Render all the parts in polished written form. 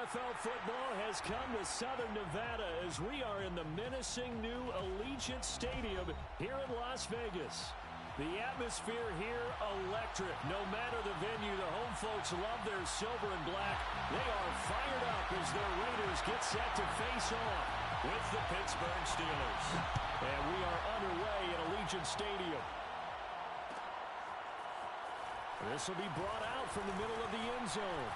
NFL football has come to Southern Nevada as we are in the menacing new Allegiant Stadium here in Las Vegas. The atmosphere here, electric. No matter the venue, the home folks love their silver and black. They are fired up as their Raiders get set to face off with the Pittsburgh Steelers. And we are underway at Allegiant Stadium. This will be brought out from the middle of the end zone.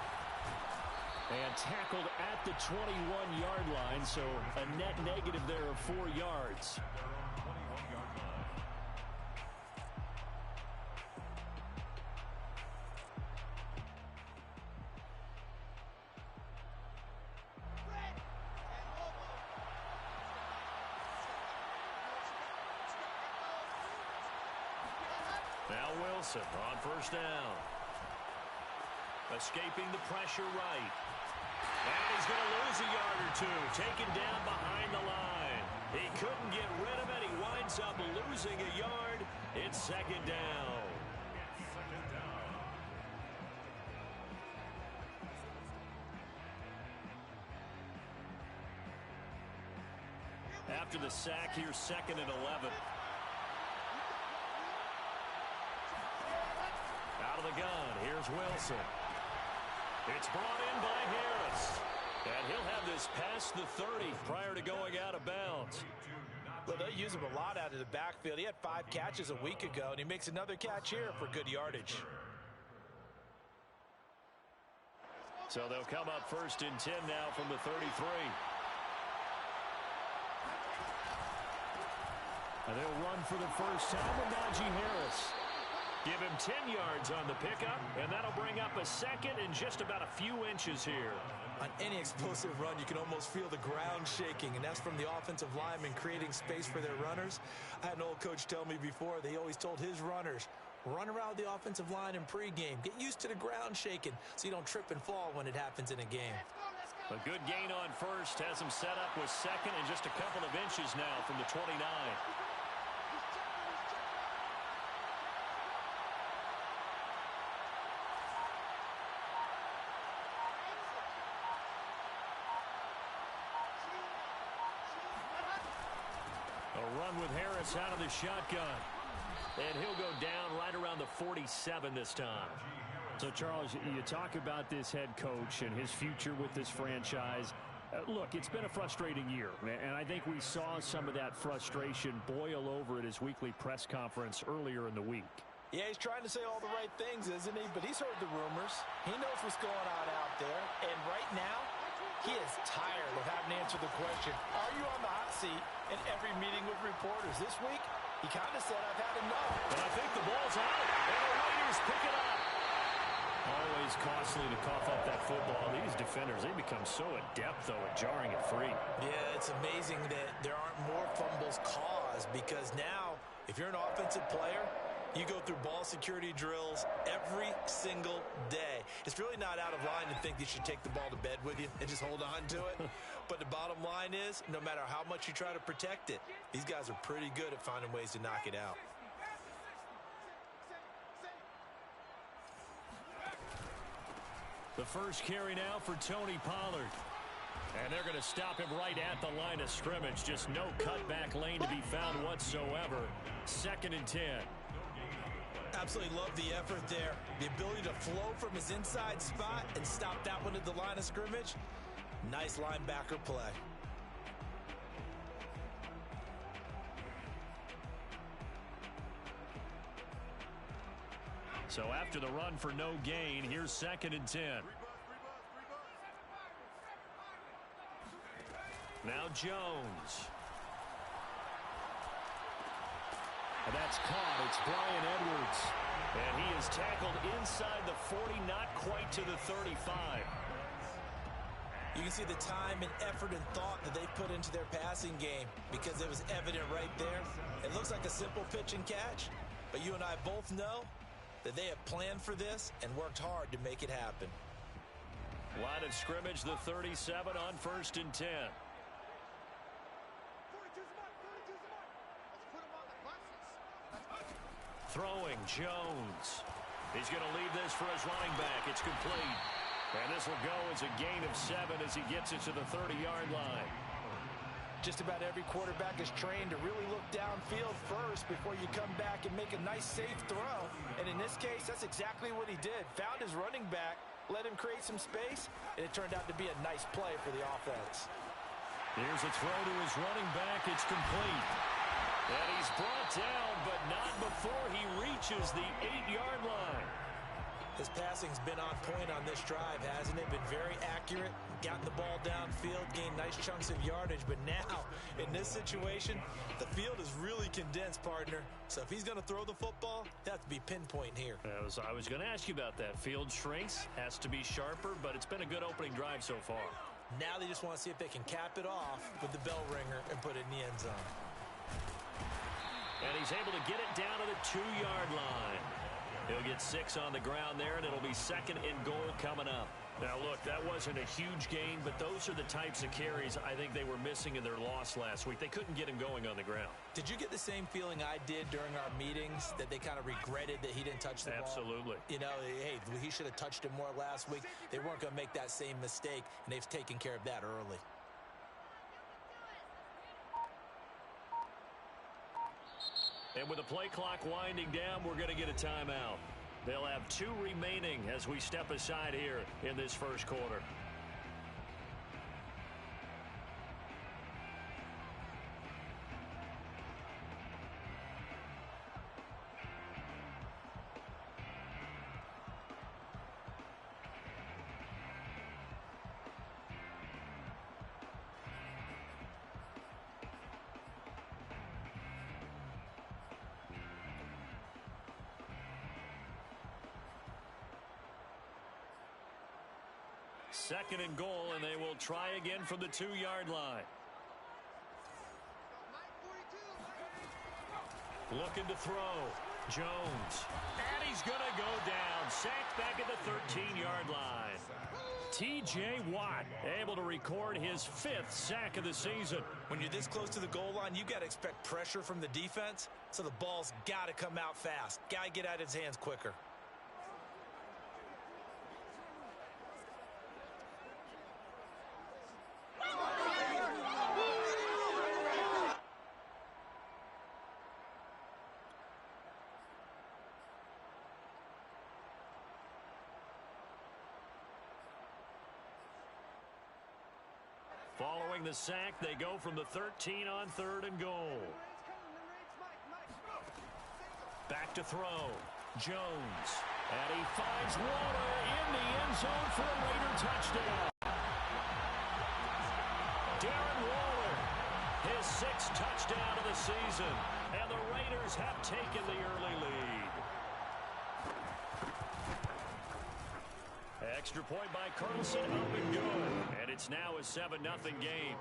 And tackled at the 21-yard line, so a net negative there of 4 yards. Now Wilson on first down. Escaping the pressure right. And he's going to lose a yard or two. Taken down behind the line. He couldn't get rid of it. He winds up losing a yard. It's second down. After the sack, here's 2nd and 11. Out of the gun, here's Wilson. It's brought in by Harris. And he'll have this past the 30 prior to going out of bounds. Well, they use him a lot out of the backfield. He had 5 catches a week ago, and he makes another catch here for good yardage. So they'll come up 1st and 10 now from the 33. And they'll run for the first time with Najee Harris. Give him 10 yards on the pickup, and that'll bring up a 2nd and just about a few inches here. On any explosive run, you can almost feel the ground shaking, and that's from the offensive linemen creating space for their runners. I had an old coach tell me before, they always told his runners, run around the offensive line in pregame. Get used to the ground shaking so you don't trip and fall when it happens in a game. A good gain on first has him set up with 2nd and just a couple of inches now from the 29. A run with Harris out of the shotgun. And he'll go down right around the 47 this time. So, Charles, you talk about this head coach and his future with this franchise. Look, it's been a frustrating year, and I think we saw some of that frustration boil over at his weekly press conference earlier in the week. Yeah, he's trying to say all the right things, isn't he? But he's heard the rumors. He knows what's going on out there. And right now, he is tired of having to answer the question, are you on the hot seat in every meeting with reporters? This week, he kind of said, I've had enough. And I think the ball's out, and the Raiders pick it up. Always costly to cough up that football. These defenders, they become so adept, though, at jarring it free. Yeah, it's amazing that there aren't more fumbles caused because now, if you're an offensive player, you go through ball security drills every single day. It's really not out of line to think you should take the ball to bed with you and just hold on to it. But the bottom line is, no matter how much you try to protect it, these guys are pretty good at finding ways to knock it out. The first carry now for Tony Pollard. And they're going to stop him right at the line of scrimmage. Just no cutback lane to be found whatsoever. 2nd and 10. Absolutely love the effort there. The ability to flow from his inside spot and stop that one at the line of scrimmage. Nice linebacker play. So after the run for no gain, here's 2nd and 10. Now Jones. And that's caught. It's Brian Edwards. And he is tackled inside the 40, not quite to the 35. You can see the time and effort and thought that they put into their passing game because it was evident right there. It looks like a simple pitch and catch, but you and I both know that they have planned for this and worked hard to make it happen. Line of scrimmage, the 37 on 1st and 10. Throwing Jones. He's going to leave this for his running back. It's complete. And this will go as a gain of 7 as he gets it to the 30-yard line. Just about every quarterback is trained to really look downfield first before you come back and make a nice, safe throw. And in this case, that's exactly what he did. Found his running back, let him create some space, and it turned out to be a nice play for the offense. Here's a throw to his running back. It's complete. And he's brought down, but not before he reaches the 8-yard line. His passing's been on point on this drive, hasn't it? Been very accurate, gotten the ball downfield, gained nice chunks of yardage. But now, in this situation, the field is really condensed, partner. So if he's going to throw the football, it has to be pinpoint here. I was going to ask you about that. Field shrinks, has to be sharper, but it's been a good opening drive so far. Now they just want to see if they can cap it off with the bell ringer and put it in the end zone. And he's able to get it down to the 2-yard line. He'll get 6 on the ground there, and it'll be 2nd and goal coming up. Now, look, that wasn't a huge gain, but those are the types of carries I think they were missing in their loss last week. They couldn't get him going on the ground. Did you get the same feeling I did during our meetings, that they kind of regretted that he didn't touch the ball? Absolutely. You know, hey, he should have touched it more last week. They weren't going to make that same mistake, and they've taken care of that early. And with the play clock winding down, we're going to get a timeout. They'll have 2 remaining as we step aside here in this first quarter. Second and goal, and they will try again from the 2-yard line. Looking to throw. Jones. And he's going to go down. Sacked back at the 13-yard line. T.J. Watt able to record his 5th sack of the season. When you're this close to the goal line, you got to expect pressure from the defense, so the ball's got to come out fast. Got to get out of his hands quicker. Following the sack, they go from the 13 on 3rd and goal. Back to throw. Jones. And he finds Waller in the end zone for a later touchdown. Darren Waller, his 6th touchdown of the season. And the Raiders have taken the early lead. Extra point by Carlson, up and good. And it's now a 7-0 game.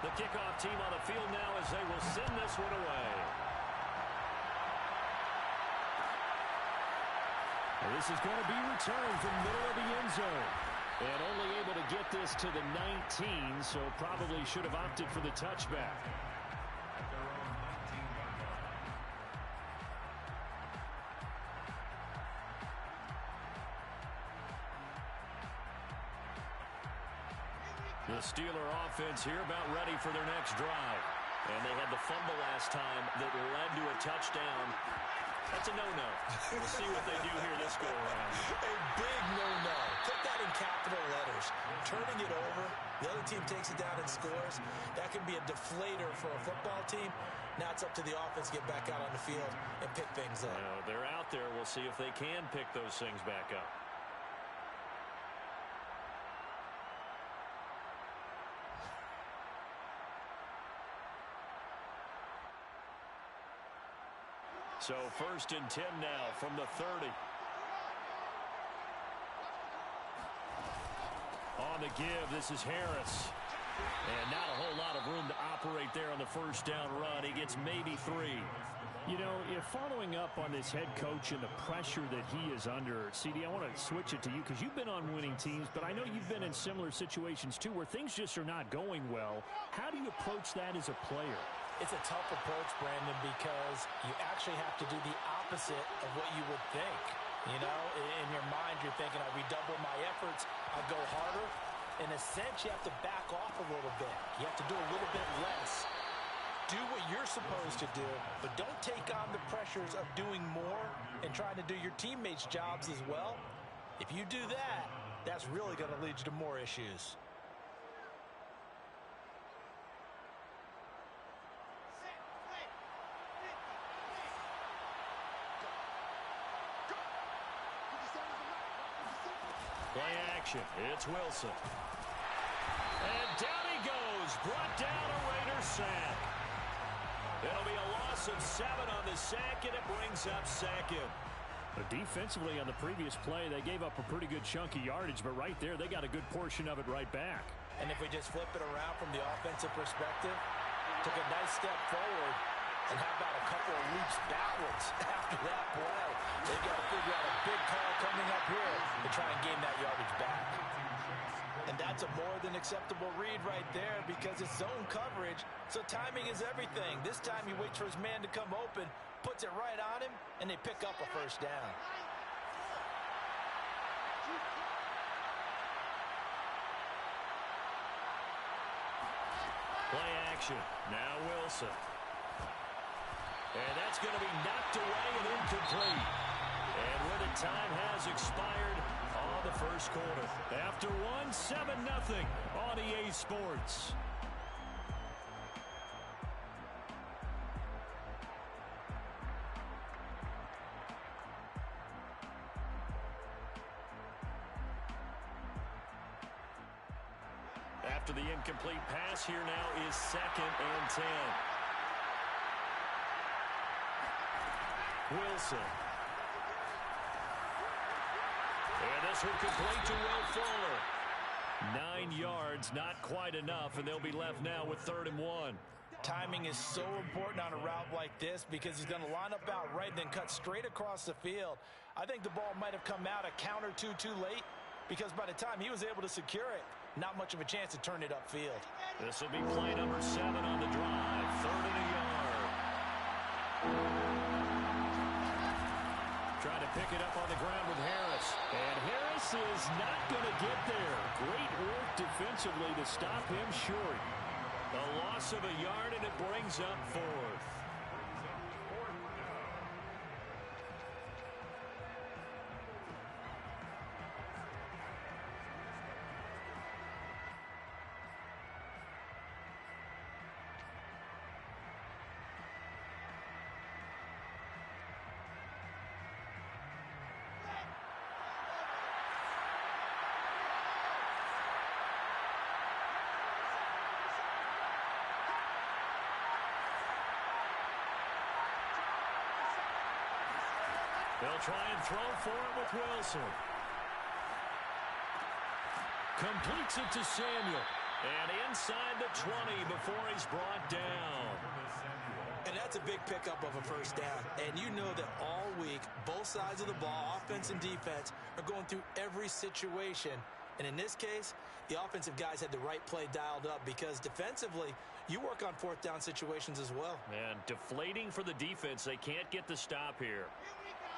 The kickoff team on the field now as they will send this one away. And this is going to be returned from the middle of the end zone. And only able to get this to the 19, so probably should have opted for the touchback. The Steeler offense here about ready for their next drive. And they had the fumble last time that led to a touchdown. That's a no-no. We'll see what they do here this go-around. A big no-no. Put that in capital letters. Turning it over, the other team takes it down and scores. That can be a deflator for a football team. Now it's up to the offense to get back out on the field and pick things up. They're out there. We'll see if they can pick those things back up. So 1st and 10 now from the 30. On the give, this is Harris. And not a whole lot of room to operate there on the first down run. He gets maybe 3. You know, if following up on this head coach and the pressure that he is under, CD, I want to switch it to you because you've been on winning teams, but I know you've been in similar situations too where things just are not going well. How do you approach that as a player? It's a tough approach, Brandon, because you actually have to do the opposite of what you would think. You know, in your mind, you're thinking, I redouble my efforts, I go harder. In a sense, you have to back off a little bit. You have to do a little bit less. Do what you're supposed to do, but don't take on the pressures of doing more and trying to do your teammates' jobs as well. If you do that, that's really going to lead you to more issues. Play action. It's Wilson. And down he goes. Brought down a Raider sack. It'll be a loss of 7 on the sack, and it brings up second. But defensively on the previous play, they gave up a pretty good chunk of yardage, but right there, they got a good portion of it right back. And if we just flip it around from the offensive perspective, took a nice step forward, and how about a couple of leaps backwards after that play? They've got to figure out a big call coming up here to try and gain that yardage back. And that's a more than acceptable read right there because it's zone coverage, so timing is everything. This time he waits for his man to come open, puts it right on him, and they pick up a first down. Play action. Now Wilson. And that's going to be knocked away and incomplete. And where the time has expired on the first quarter. After one, 7-0 on EA Sports. After the incomplete pass, here now is 2nd and 10. Wilson. And this will complete to Will Fuller. 9 yards, not quite enough, and they'll be left now with 3rd and 1. Timing is so important on a route like this because he's going to line up out right and then cut straight across the field. I think the ball might have come out a count or two too late because by the time he was able to secure it, not much of a chance to turn it upfield. This will be play number 7 on the drive. 3rd and a yard. Trying to pick it up on the ground with Harris. And Harris is not going to get there. Great work defensively to stop him short. A loss of a yard, and it brings up 4th. They'll try and throw for it with Wilson. Completes it to Samuel. And inside the 20 before he's brought down. And that's a big pickup of a first down. And you know that all week, both sides of the ball, offense and defense, are going through every situation. And in this case, the offensive guys had the right play dialed up because defensively, you work on 4th down situations as well. And deflating for the defense. They can't get the stop here.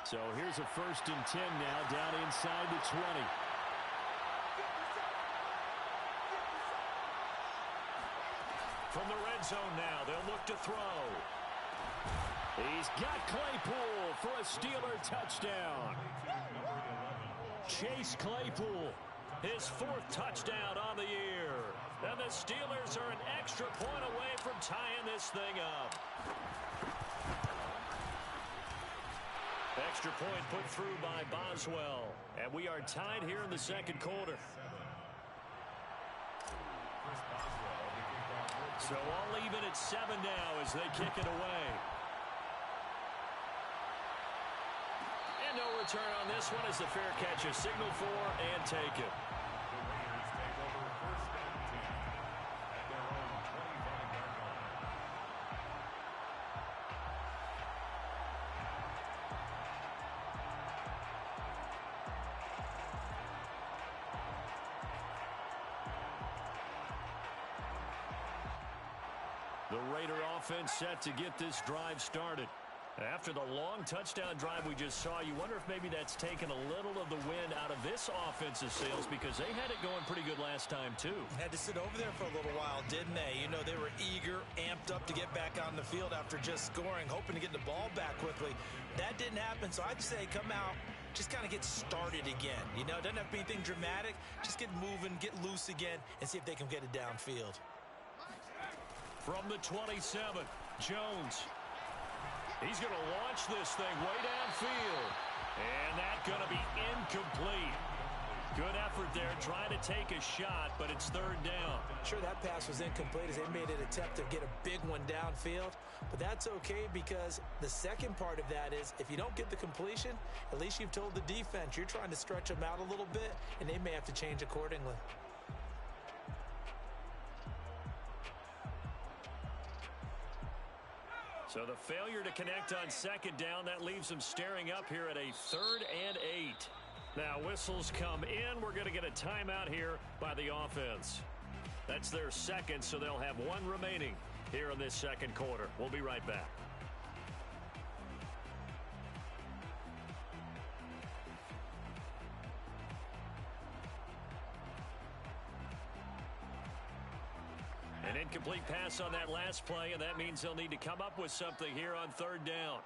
So here's a 1st and 10 now down inside the 20. From the red zone now, they'll look to throw. He's got Claypool for a Steeler touchdown. Chase Claypool, his 4th touchdown on the year. And the Steelers are an extra point away from tying this thing up. Extra point put through by Boswell. And we are tied here in the 2nd quarter. So all even at 7 now as they kick it away. And no return on this one as the fair catch is signaled for and taken. The Raider offense set to get this drive started. After the long touchdown drive we just saw, you wonder if maybe that's taken a little of the wind out of this offensive sails because they had it going pretty good last time too. Had to sit over there for a little while, didn't they? You know, they were eager, amped up to get back on the field after just scoring, hoping to get the ball back quickly. That didn't happen, so I'd say come out, just kind of get started again. You know, it doesn't have to be anything dramatic. Just get moving, get loose again, and see if they can get it downfield. From the 27, Jones. He's going to launch this thing way downfield. And that's going to be incomplete. Good effort there trying to take a shot, but it's third down. Sure, that pass was incomplete as they made an attempt to get a big one downfield. But that's okay because the second part of that is if you don't get the completion, at least you've told the defense you're trying to stretch them out a little bit, and they may have to change accordingly. So the failure to connect on second down, that leaves them staring up here at a 3rd and 8. Now whistles come in. We're going to get a timeout here by the offense. That's their second, so they'll have one remaining here in this second quarter. We'll be right back. An incomplete pass on that last play, and that means they'll need to come up with something here on third down.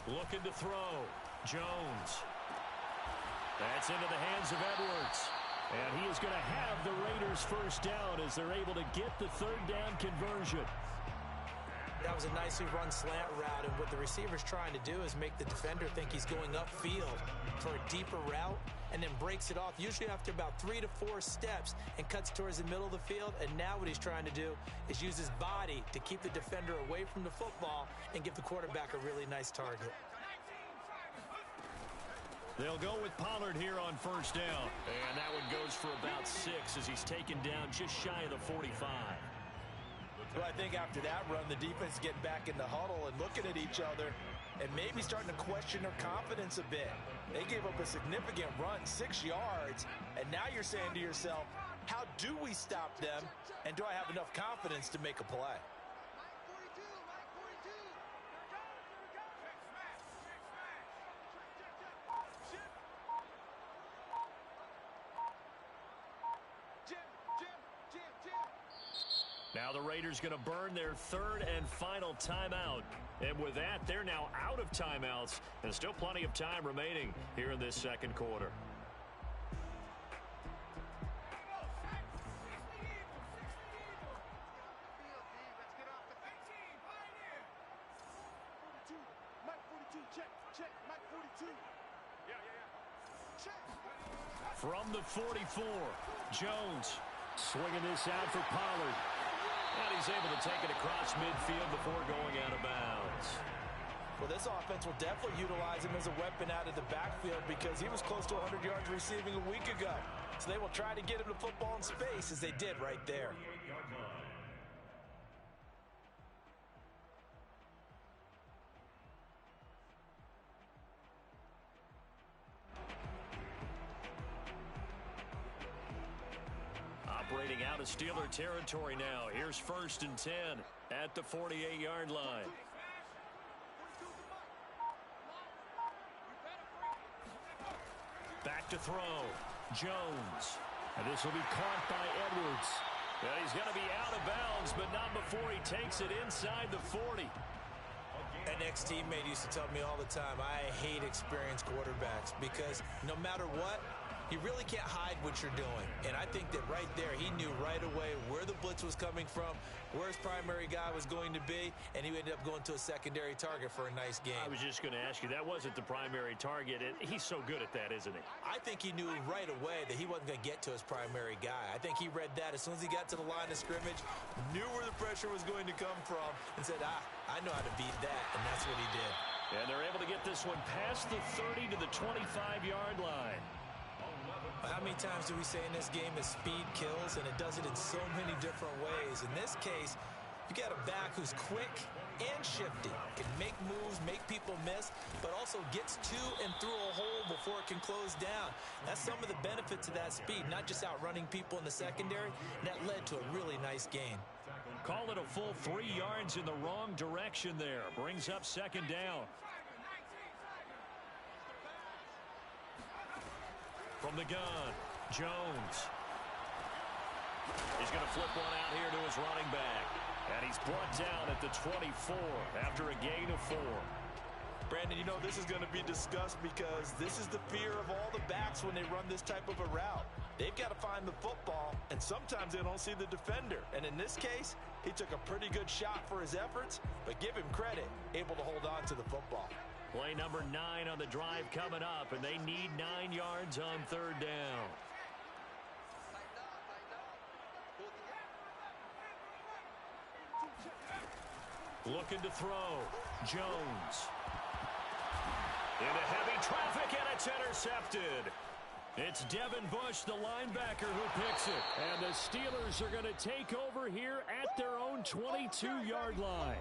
Looking to throw. Jones. That's into the hands of Edwards. And he is going to have the Raiders first down as they're able to get the third down conversion. That was a nicely run slant route, and what the receiver's trying to do is make the defender think he's going upfield for a deeper route and then breaks it off, usually after about 3 to 4 steps, and cuts towards the middle of the field. And now what he's trying to do is use his body to keep the defender away from the football and give the quarterback a really nice target. They'll go with Pollard here on first down. And that one goes for about 6 as he's taken down just shy of the 45. Well, I think after that run, the defense getting back in the huddle and looking at each other and maybe starting to question their confidence a bit. They gave up a significant run, 6 yards, and now you're saying to yourself, how do we stop them, and do I have enough confidence to make a play? Now the Raiders going to burn their third and final timeout. And with that, they're now out of timeouts. And still plenty of time remaining here in this second quarter. From the 44, Jones swinging this out for Pollard. And he's able to take it across midfield before going out of bounds. Well, this offense will definitely utilize him as a weapon out of the backfield because he was close to 100 yards receiving a week ago. So they will try to get him the football in space as they did right there. Operating out of Steeler territory now. Here's 1st and 10 at the 48-yard line. Back to throw. Jones. And this will be caught by Edwards. And he's going to be out of bounds, but not before he takes it inside the 40. An ex-teammate used to tell me all the time, I hate experienced quarterbacks because no matter what, you really can't hide what you're doing. And I think that right there, he knew right away where the blitz was coming from, where his primary guy was going to be, and he ended up going to a secondary target for a nice game. I was just going to ask you, that wasn't the primary target. He's so good at that, isn't he? I think he knew right away that he wasn't going to get to his primary guy. I think he read that as soon as he got to the line of scrimmage, knew where the pressure was going to come from, and said, I know how to beat that, and that's what he did. And they're able to get this one past the 30 to the 25-yard line. How many times do we say in this game that speed kills, and it does it in so many different ways? In this case, you got a back who's quick, and shifty. Can make moves, make people miss, but also gets to and through a hole before it can close down. That's some of the benefits of that speed, not just outrunning people in the secondary, and that led to a really nice gain. Call it a full 3 yards in the wrong direction there. Brings up second down. From the gun, Jones. He's going to flip one out here to his running back. And he's brought down at the 24 after a gain of 4. Brandon, you know this is going to be discussed because this is the fear of all the backs when they run this type of a route. They've got to find the football, and sometimes they don't see the defender. And in this case, he took a pretty good shot for his efforts, but give him credit, able to hold on to the football. Play number 9 on the drive coming up, and they need 9 yards on third down. Looking to throw. Jones. Into heavy traffic, and it's intercepted. It's Devin Bush, the linebacker, who picks it. And the Steelers are going to take over here at their own 22-yard line.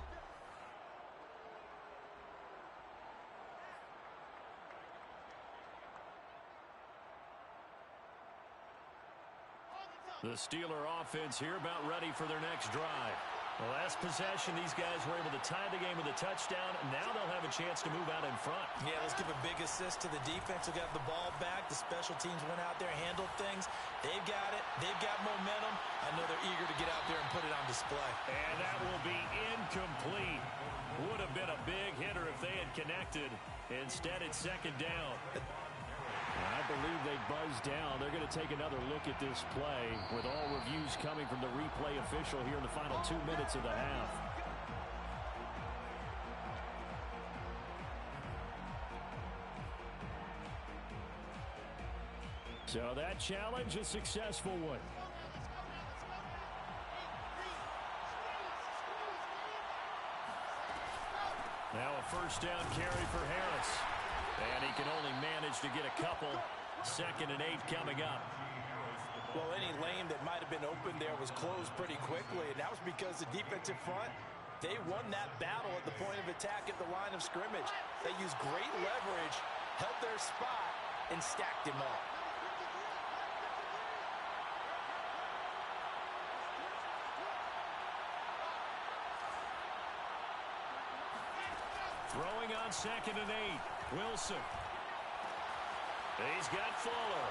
The Steeler offense here about ready for their next drive. The last possession, these guys were able to tie the game with a touchdown. Now they'll have a chance to move out in front. Yeah, let's give a big assist to the defense who got the ball back. The special teams went out there, handled things. They've got it. They've got momentum. I know they're eager to get out there and put it on display. And that will be incomplete. Would have been a big hitter if they had connected. Instead, it's second down. I believe they buzzed down. They're going to take another look at this play with all reviews coming from the replay official here in the final 2 minutes of the half. So that challenge, a successful one. Now a first down carry for Harris. And he can only manage to get a couple. 2nd and 8 coming up. Well, any lane that might have been open there was closed pretty quickly, and that was because the defensive front, they won that battle at the point of attack at the line of scrimmage. They used great leverage, held their spot, and stacked him up. Throwing on 2nd and 8. Wilson. He's got Fuller.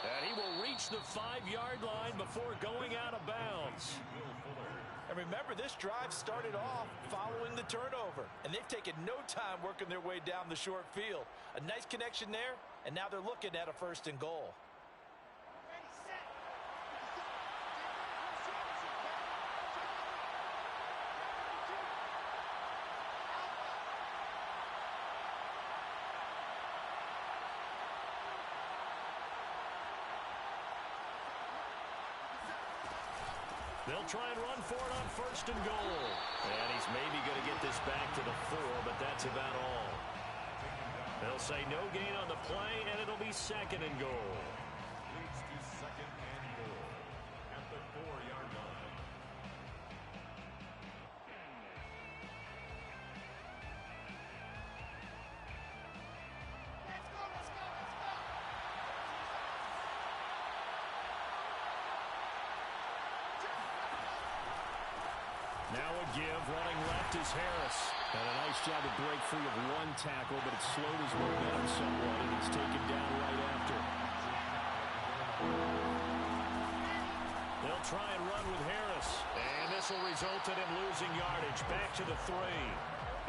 And he will reach the 5-yard line before going out of bounds. And remember, this drive started off following the turnover. And they've taken no time working their way down the short field. A nice connection there, and now they're looking at a 1st and goal. They'll try and run for it on 1st and goal. And he's maybe going to get this back to the 4, but that's about all. They'll say no gain on the play, and it'll be 2nd and goal. Leads to 2nd and goal at the 4-yard line. Now a give, running left is Harris. And a nice job to break free of 1 tackle, but it slowed his momentum somewhat, and he's taken down right after. They'll try and run with Harris. And this will result in him losing yardage. Back to the 3.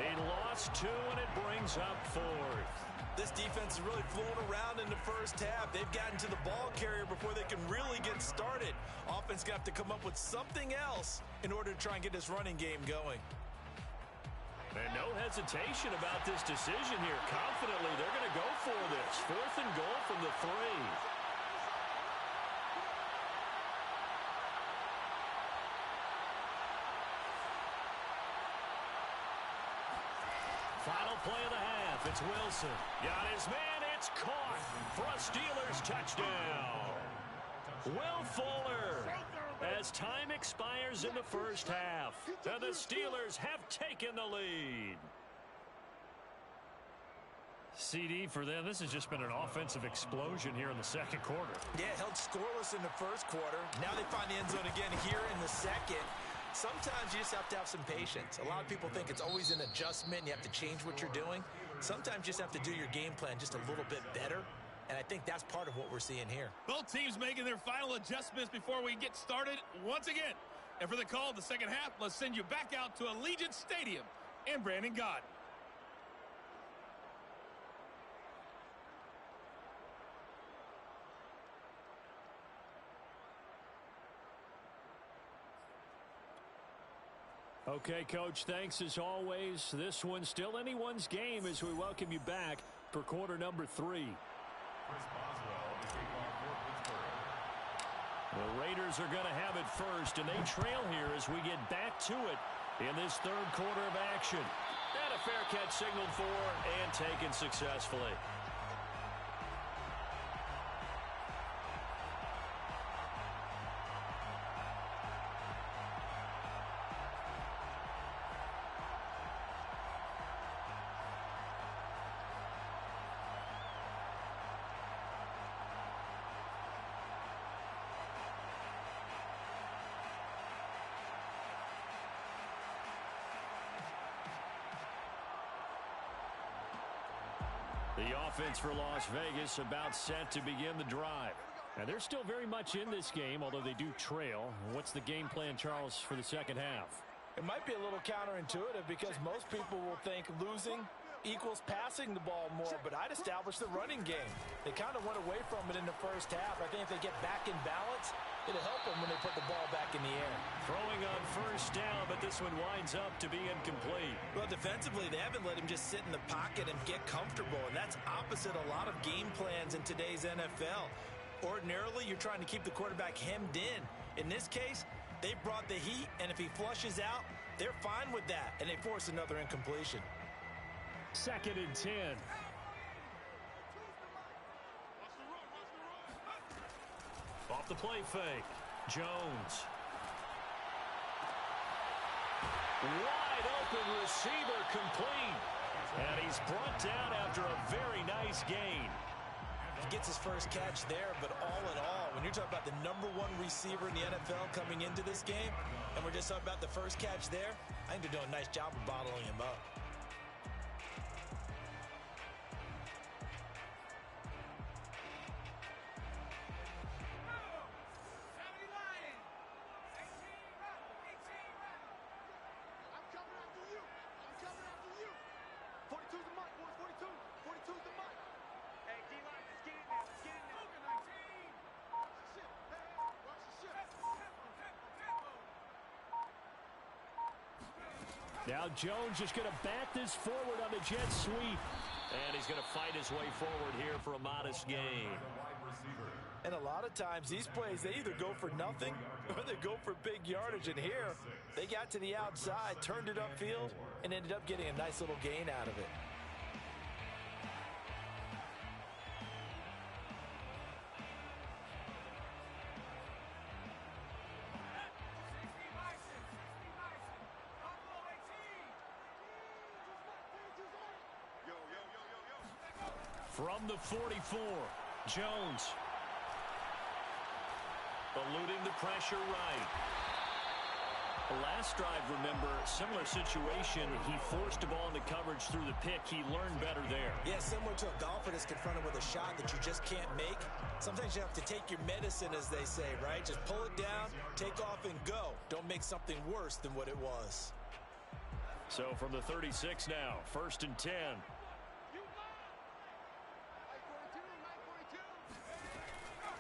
He lost 2, and it brings up 4th. This defense is really flowing around in the first half. They've gotten to the ball carrier before they can really get started. Offense got to come up with something else in order to try and get this running game going. And no hesitation about this decision here. Confidently, they're going to go for this. 4th and goal from the 3. Final play of the half. It's Wilson. Got his man. It's caught for a Steelers touchdown. Will Fuller. as time expires in the first half. And the Steelers have taken the lead. CD for them, this has just been an offensive explosion here in the second quarter. Yeah, held scoreless in the first quarter. Now they find the end zone again here in the second. Sometimes you just have to have some patience. A lot of people think it's always an adjustment. You have to change what you're doing. Sometimes you just have to do your game plan just a little bit better. And I think that's part of what we're seeing here. Both teams making their final adjustments before we get started once again. And for the call of the second half, let's send you back out to Allegiant Stadium in Brandon Gott. Okay, Coach, thanks as always. This one's still anyone's game as we welcome you back for quarter number 3. The Raiders are going to have it first, and they trail here as we get back to it in this third quarter of action. And a fair catch signaled for and taken successfully. The offense for Las Vegas about set to begin the drive. And they're still very much in this game, although they do trail. What's the game plan, Charles, for the second half? It might be a little counterintuitive because most people will think losing equals passing the ball more, but I'd establish the running game. They kind of went away from it in the first half. I think if they get back in balance, it'll help them when they put the ball back in the air. Throwing on first down, but this one winds up to be incomplete. Well, defensively, they haven't let him just sit in the pocket and get comfortable, and that's opposite a lot of game plans in today's NFL. Ordinarily, you're trying to keep the quarterback hemmed in. In this case, they brought the heat, and if he flushes out, they're fine with that, and they force another incompletion. 2nd and 10. Off the play fake. Jones. Wide open receiver complete. And he's brought down after a very nice gain. He gets his first catch there, but all in all, when you're talking about the #1 receiver in the NFL coming into this game, and we're just talking about the first catch there, I think they're doing a nice job of bottling him up. Now Jones just going to bat this forward on the jet sweep. And he's going to fight his way forward here for a modest gain. And a lot of times these plays, they either go for nothing or they go for big yardage. And here, they got to the outside, turned it upfield, and ended up getting a nice little gain out of it. From the 44, Jones. Eluding the pressure right. The last drive, remember, similar situation. He forced the ball into coverage through the pick. He learned better there. Yeah, similar to a golfer that's confronted with a shot that you just can't make. Sometimes you have to take your medicine, as they say, right? Just pull it down, take off, and go. Don't make something worse than what it was. So from the 36 now, 1st and 10.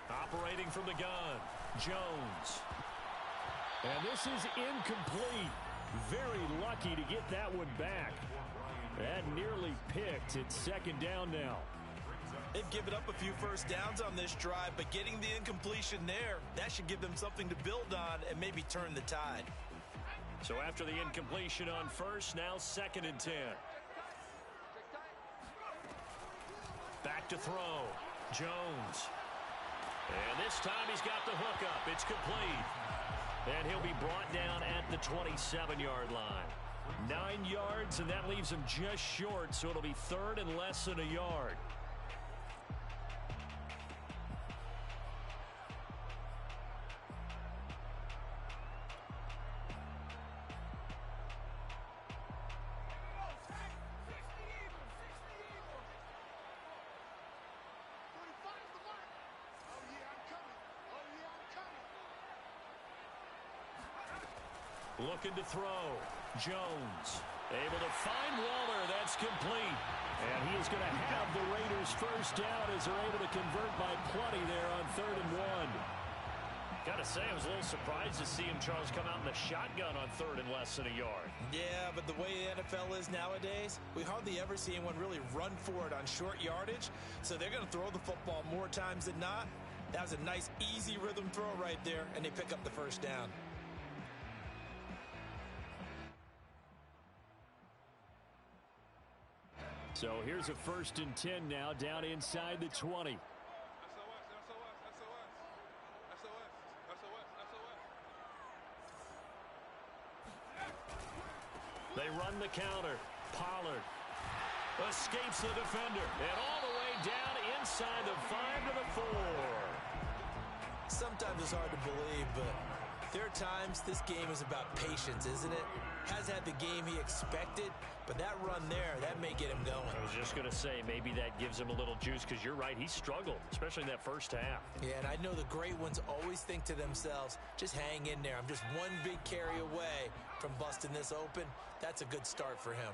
Operating from the gun, Jones. And this is incomplete. Very lucky to get that one back. That nearly picked. It's 2nd down now. They've given up a few first downs on this drive, but getting the incompletion there, that should give them something to build on and maybe turn the tide. So after the incompletion on first, now 2nd and 10. Back to throw, Jones. And this time he's got the hookup. It's complete. And he'll be brought down at the 27-yard line. 9 yards, and that leaves him just short, so it'll be third and less than a yard. Looking to throw. Jones able to find Waller. That's complete. And he is going to have the Raiders first down as they're able to convert by plenty there on 3rd and 1. Got to say, I was a little surprised to see him, Charles, come out in the shotgun on 3rd and less than a yard. Yeah, but the way the NFL is nowadays, we hardly ever see anyone really run for it on short yardage. So they're going to throw the football more times than not. That was a nice, easy rhythm throw right there, and they pick up the first down. So here's a 1st and 10 now, down inside the 20. They run the counter. Pollard escapes the defender. And all the way down inside the 5 to the 4. Sometimes it's hard to believe, but there are times this game is about patience, isn't it? Has had the game he expected, but that run there, that may get him going. I was just going to say, maybe that gives him a little juice, because you're right, he struggled, especially in that first half. Yeah, and I know the great ones always think to themselves, just hang in there. I'm just one big carry away from busting this open. That's a good start for him.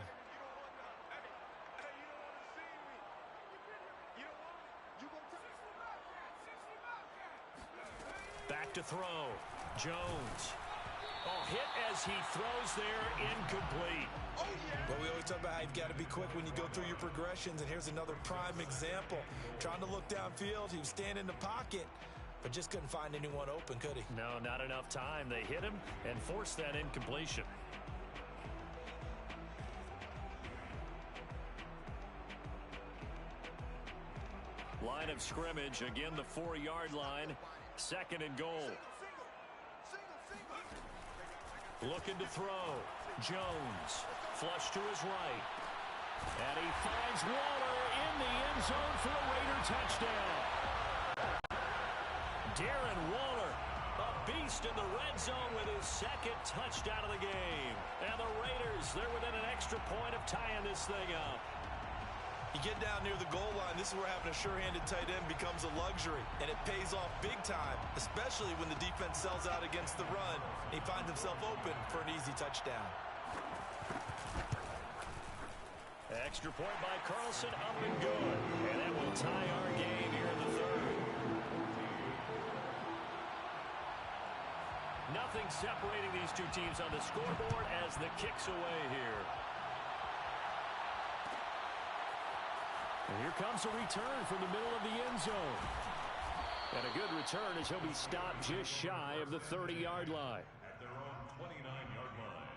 Back to throw. Jones. Oh, hit as he throws there, incomplete. Well, we always talk about how you've got to be quick when you go through your progressions, and here's another prime example. Trying to look downfield, he was standing in the pocket, but just couldn't find anyone open, could he? No, not enough time. They hit him and forced that incompletion. Line of scrimmage, again the 4-yard line, 2nd and goal. Looking to throw. Jones. Flush to his right. And he finds Waller in the end zone for a Raider touchdown. Darren Waller, a beast in the red zone with his 2nd touchdown of the game. And the Raiders, they're within an extra point of tying this thing up. You get down near the goal line, this is where having a sure-handed tight end becomes a luxury, and it pays off big time, especially when the defense sells out against the run, and he finds himself open for an easy touchdown. Extra point by Carlson, up and good, and that will tie our game here in the 3rd. Nothing separating these two teams on the scoreboard as the kick's away here. And here comes a return from the middle of the end zone. And a good return as he'll be stopped just shy of the 30-yard line. At their own 29-yard line.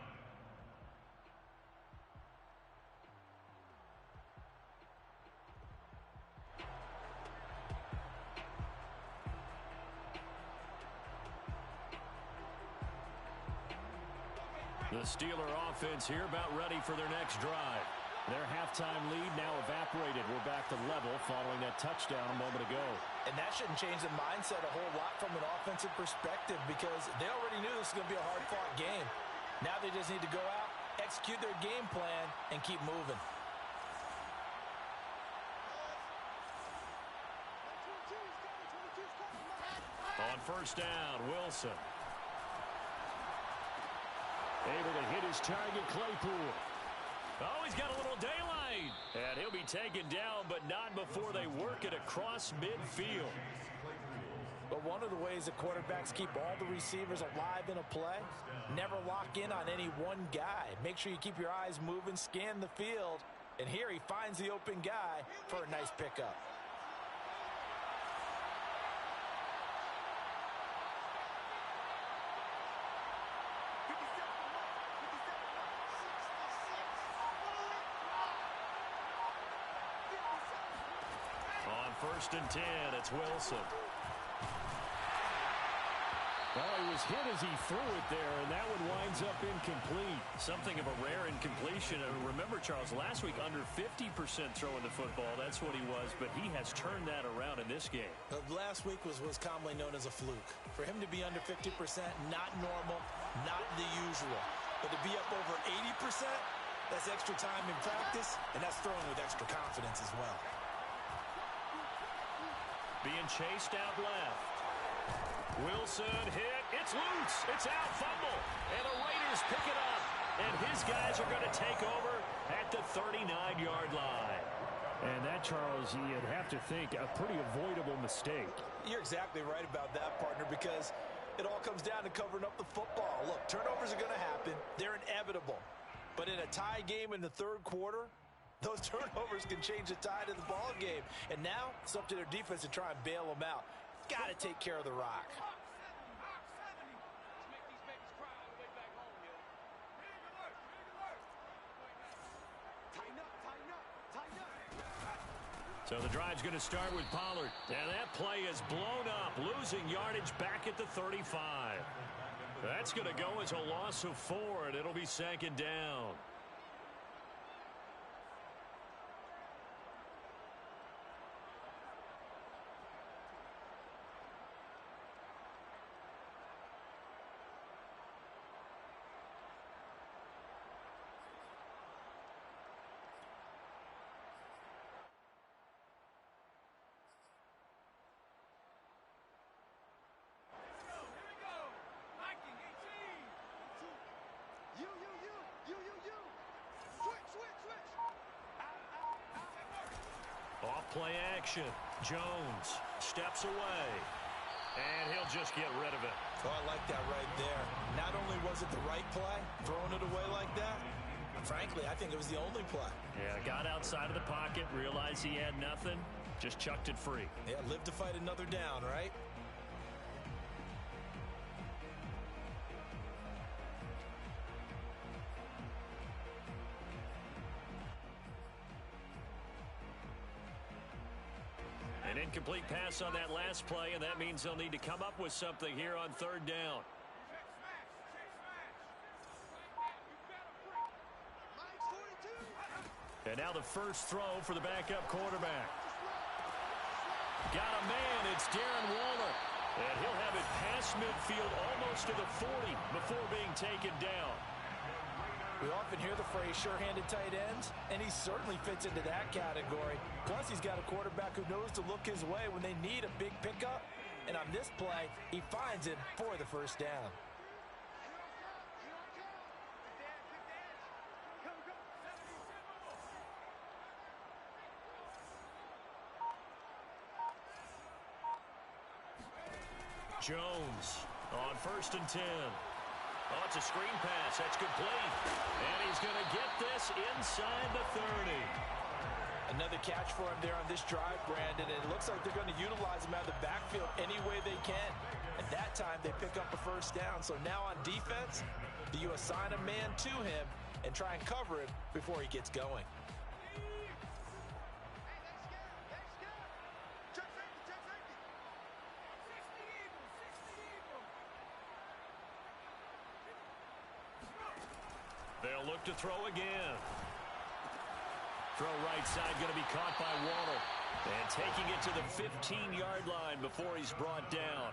The Steeler offense here about ready for their next drive. Their halftime lead now evaporated. We're back to level following that touchdown a moment ago. And that shouldn't change the mindset a whole lot from an offensive perspective, because they already knew this was going to be a hard-fought game. Now they just need to go out, execute their game plan, and keep moving. On first down, Wilson. Able to hit his target, Claypool. Oh, he's got a little daylight. And he'll be taken down, but not before they work it across midfield. But one of the ways that quarterbacks keep all the receivers alive in a play, never lock in on any one guy. Make sure you keep your eyes moving, scan the field. And here he finds the open guy for a nice pickup. On 1st and 10, it's Wilson. Well, he was hit as he threw it there, and that one winds up incomplete. Something of a rare incompletion. And remember, Charles, last week under 50% throwing the football. That's what he was, but he has turned that around in this game. Last week was commonly known as a fluke. For him to be under 50%, not normal, not the usual. But to be up over 80%, that's extra time in practice, and that's throwing with extra confidence as well. Being chased out left. Wilson hit. It's loose. It's out. Fumble. And the Raiders pick it up. And his guys are going to take over at the 39-yard line. And that, Charles, you'd have to think a pretty avoidable mistake. You're exactly right about that, partner, because it all comes down to covering up the football. Look, turnovers are going to happen. They're inevitable. But in a tie game in the third quarter, those turnovers can change the tide of the ball game. And now it's up to their defense to try and bail them out. Got to take care of the rock. So the drive's going to start with Pollard. And that play is blown up, losing yardage back at the 35. That's going to go as a loss of 4, and it'll be second down. Off-play action. Jones steps away. And he'll just get rid of it. Oh, I like that right there. Not only was it the right play, throwing it away like that, frankly, I think it was the only play. Yeah, got outside of the pocket, realized he had nothing, just chucked it free. Yeah, live to fight another down, right? An incomplete pass on that last play, and that means they'll need to come up with something here on third down. And now the first throw for the backup quarterback. Got a man. It's Darren Waller. And he'll have it past midfield almost to the 40 before being taken down. We often hear the phrase sure-handed tight ends, and he certainly fits into that category. Plus, he's got a quarterback who knows to look his way when they need a big pickup. And on this play, he finds it for the first down. Jones on 1st and 10. Oh, it's a screen pass. That's complete. And he's going to get this inside the 30. Another catch for him there on this drive, Brandon, and it looks like they're going to utilize him out of the backfield any way they can. At that time, they pick up a first down. So now on defense, do you assign a man to him and try and cover him before he gets going? They'll look to throw again. Throw right side going to be caught by Waller. And taking it to the 15-yard line before he's brought down.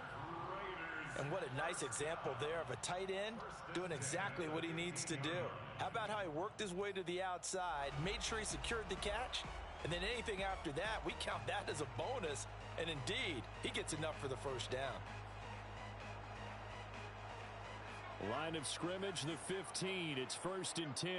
And what a nice example there of a tight end doing exactly what he needs to do. How about how he worked his way to the outside, made sure he secured the catch, and then anything after that, we count that as a bonus. And indeed, he gets enough for the first down. Line of scrimmage, the 15. It's 1st and 10.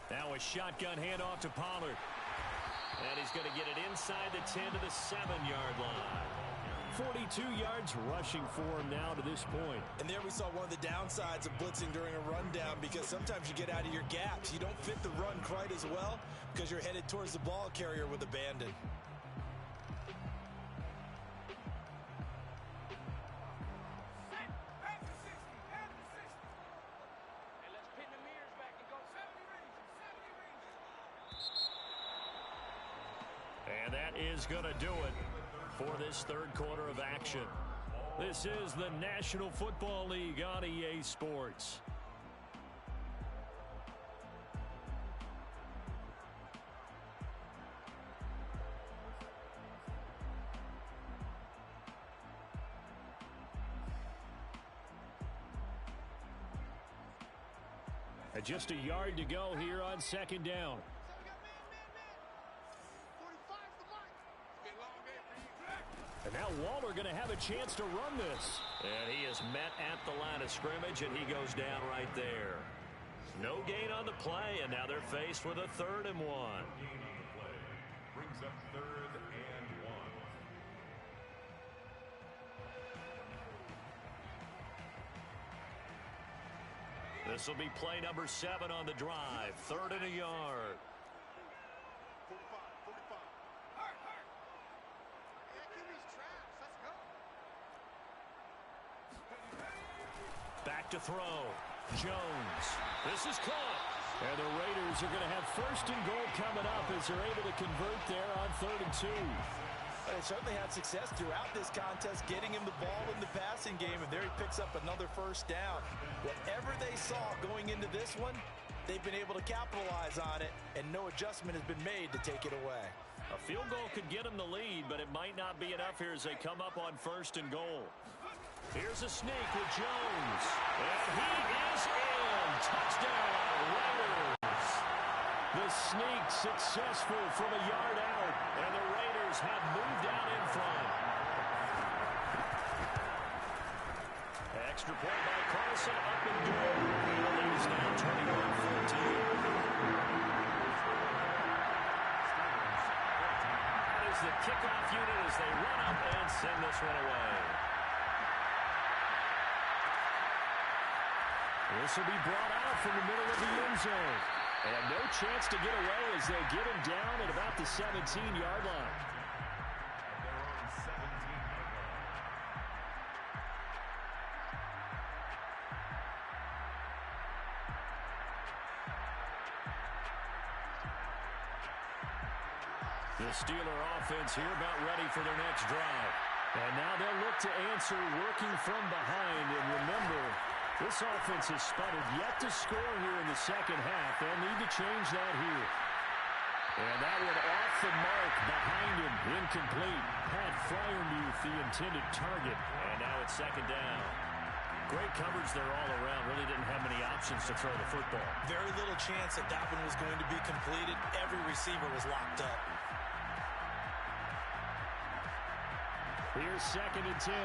Now a shotgun handoff to Pollard. And he's going to get it inside the 10 to the 7-yard line. 42 yards rushing for him now to this point. And there we saw one of the downsides of blitzing during a rundown, because sometimes you get out of your gaps. You don't fit the run quite as well because you're headed towards the ball carrier with abandon. And that is going to do it for this third quarter of action. This is the National Football League on EA Sports. And just a yard to go here on second down. And now Waller going to have a chance to run this. And he is met at the line of scrimmage, and he goes down right there. No gain on the play, and now they're faced with a 3rd and 1. Gain on the play brings up 3rd and 1. This will be play number 7 on the drive. 3rd and a yard. Back to throw. Jones. This is caught. And the Raiders are going to have 1st and goal coming up as they're able to convert there on 3rd and 2. They certainly had success throughout this contest, getting him the ball in the passing game, and there he picks up another 1st down. Whatever they saw going into this one, they've been able to capitalize on it, and no adjustment has been made to take it away. A field goal could get them the lead, but it might not be enough here as they come up on 1st and goal. Here's a sneak with Jones. And he is in. Touchdown, Raiders. The sneak successful from a yard out, and the Raiders have moved out in front. Extra point by Carson, up and good. The lead is now 21-14. That is the kickoff unit as they run up and send this one away. This will be brought out from the middle of the end zone. And no chance to get away as they get him down at about the 17-yard line. The Steeler offense here about ready for their next drive. And now they'll look to answer working from behind. And remember, this offense has sputtered, yet to score here in the second half. They'll need to change that here. And that one off the mark behind him, incomplete. Pat Fryermuth, the intended target. And now it's 2nd down. Great coverage there all around. Really didn't have many options to throw the football. Very little chance that that one was going to be completed. Every receiver was locked up. Here's 2nd and 10.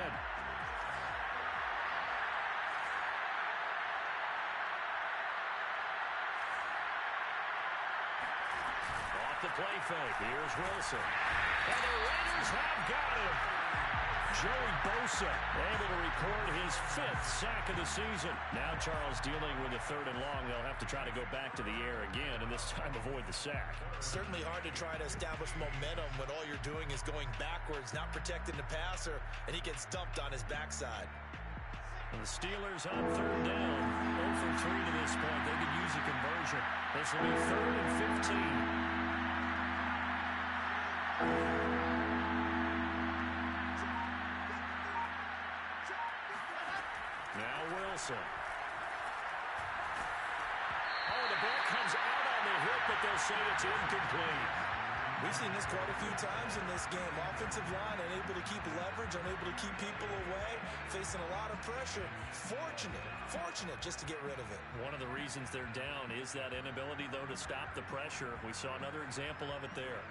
The play fake. Here's Wilson. And the Raiders have got him. Joey Bosa able to record his 5th sack of the season. Now Charles dealing with a 3rd and long. They'll have to try to go back to the air again and this time avoid the sack. Certainly hard to try to establish momentum when all you're doing is going backwards, not protecting the passer, and he gets dumped on his backside. And the Steelers on 3rd down. 0 for 3 to this point. They could use a conversion. This will be 3rd and 15. Now Wilson. Oh, the ball comes out on the hit, but they'll say it's incomplete. We've seen this quite a few times in this game. Offensive line unable to keep leverage, unable to keep people away, facing a lot of pressure. Fortunate just to get rid of it. One of the reasons they're down is that inability, though, to stop the pressure. We saw another example of it there.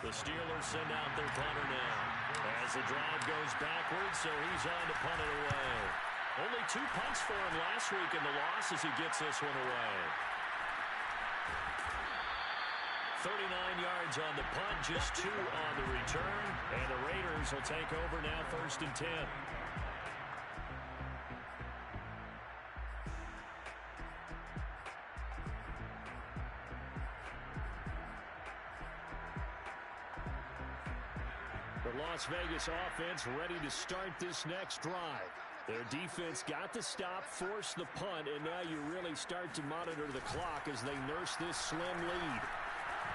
The Steelers send out their punter now as the drive goes backwards, so he's on to punt it away. Only 2 punts for him last week in the loss as he gets this one away. 39 yards on the punt, just 2 on the return, and the Raiders will take over now 1st and 10. The Las Vegas offense ready to start this next drive. Their defense got the stop, forced the punt, and now you really start to monitor the clock as they nurse this slim lead.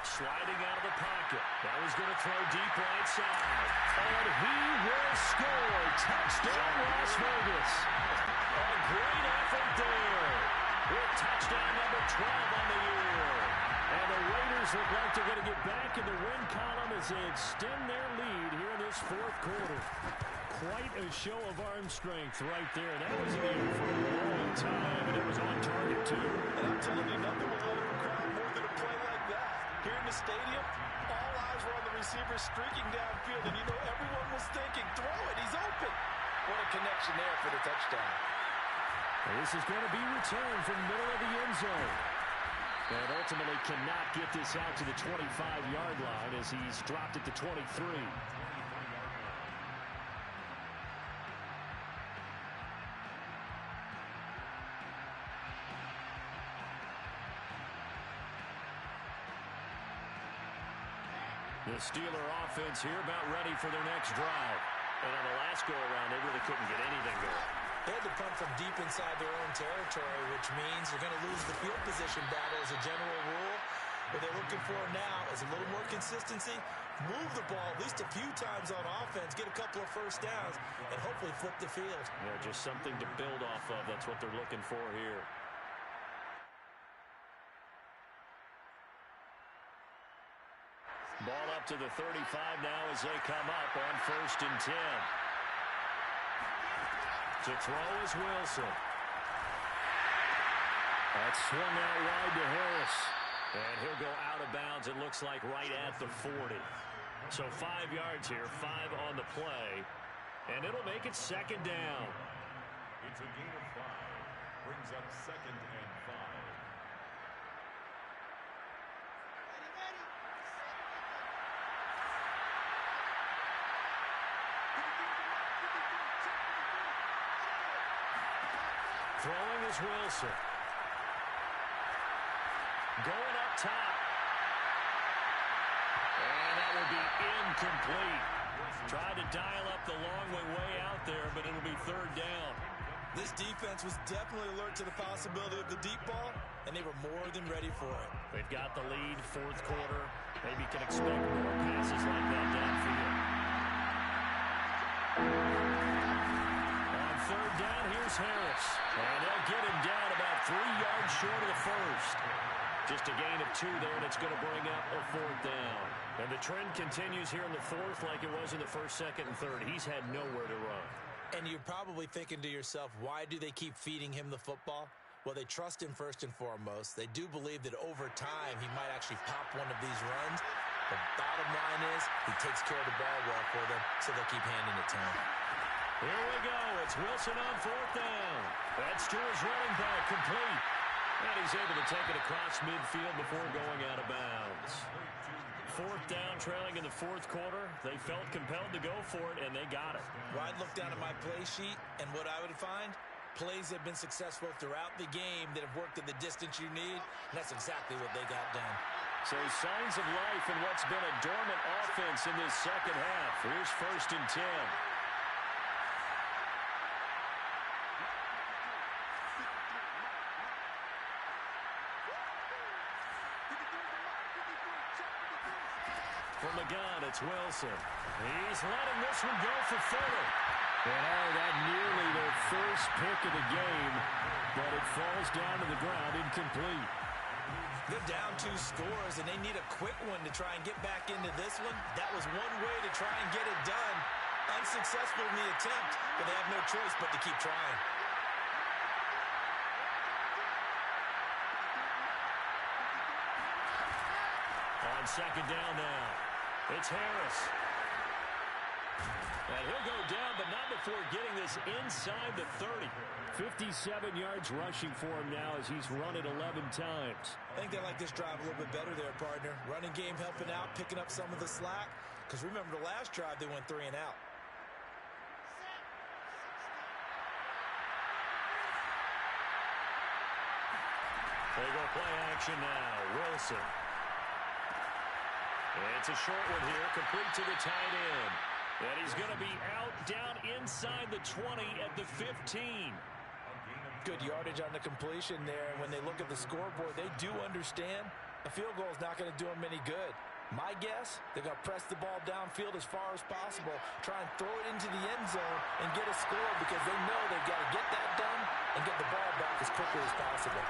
Sliding out of the pocket. Now he's going to throw deep right side. And he will score. Touchdown, Las Vegas. A great effort there. With touchdown number 12 on the year. And the Raiders look like they're going to get back in the win column as they extend their lead here in this fourth quarter. Quite a show of arm strength right there. That was in the air for a long time, and it was on target, too. And I'm telling you, nothing will let a crowd more than a play like that. Here in the stadium, all eyes were on the receiver streaking downfield, and you know everyone was thinking, throw it, he's open. What a connection there for the touchdown. And this is going to be returned from the middle of the end zone. And ultimately cannot get this out to the 25-yard line as he's dropped at the 23. The Steeler offense here about ready for their next drive. And on the last go-around, they really couldn't get anything going. They had to punt from deep inside their own territory, which means you're going to lose the field position battle as a general rule. What they're looking for now is a little more consistency, move the ball at least a few times on offense, get a couple of first downs, and hopefully flip the field. Yeah, just something to build off of. That's what they're looking for here. Ball up to the 35 now as they come up on 1st and 10. To throw is Wilson. That's swung out wide to Harris. And he'll go out of bounds, it looks like, right at the 40. So 5 yards here, 5 on the play. And it'll make it 2nd down. It's a gain of 5. Brings up 2nd and 5. Throwing is Wilson. Going up top. And that will be incomplete. Tried to dial up the long way out there, but it'll be 3rd down. This defense was definitely alert to the possibility of the deep ball, and they were more than ready for it. They've got the lead, 4th quarter. Maybe can expect more passes like that downfield. On 3rd down, here's Harris. And they'll get him down about 3 yards short of the 1st. Just a gain of 2 there, and it's going to bring up a 4th down. And the trend continues here in the 4th like it was in the 1st, 2nd, and 3rd. He's had nowhere to run. And you're probably thinking to yourself, why do they keep feeding him the football? Well, they trust him first and foremost. They do believe that over time he might actually pop one of these runs. The bottom line is he takes care of the ball well for them, so they'll keep handing it to him. Here we go. It's Wilson on 4th down. That's to his running back, complete. And he's able to take it across midfield before going out of bounds. 4th down, trailing in the 4th quarter. They felt compelled to go for it, and they got it. Well, I'd look down at my play sheet, and what I would find, plays have been successful throughout the game that have worked at the distance you need, and that's exactly what they got done. So signs of life in what's been a dormant offense in this 2nd half. Here's 1st and 10. From the gun, it's Wilson. He's letting this one go for 3rd. And that nearly their first pick of the game, but it falls down to the ground incomplete. They're down 2 scores, and they need a quick one to try and get back into this one. That was one way to try and get it done. Unsuccessful in the attempt, but they have no choice but to keep trying. On 2nd down now, it's Harris. And he'll go down, but not before getting this inside the 30. 57 yards rushing for him now as he's run it 11 times. I think they like this drive a little bit better there, partner. Running game helping out, picking up some of the slack. Because remember, the last drive, they went 3 and out. They go play action now. Wilson. It's a short one here, complete to the tight end. And he's going to be out down inside the 20 at the 15. Good yardage on the completion there. And when they look at the scoreboard, they do understand a field goal is not going to do them any good. My guess, they're going to press the ball downfield as far as possible, try and throw it into the end zone and get a score because they know they've got to get that done and get the ball back as quickly as possible.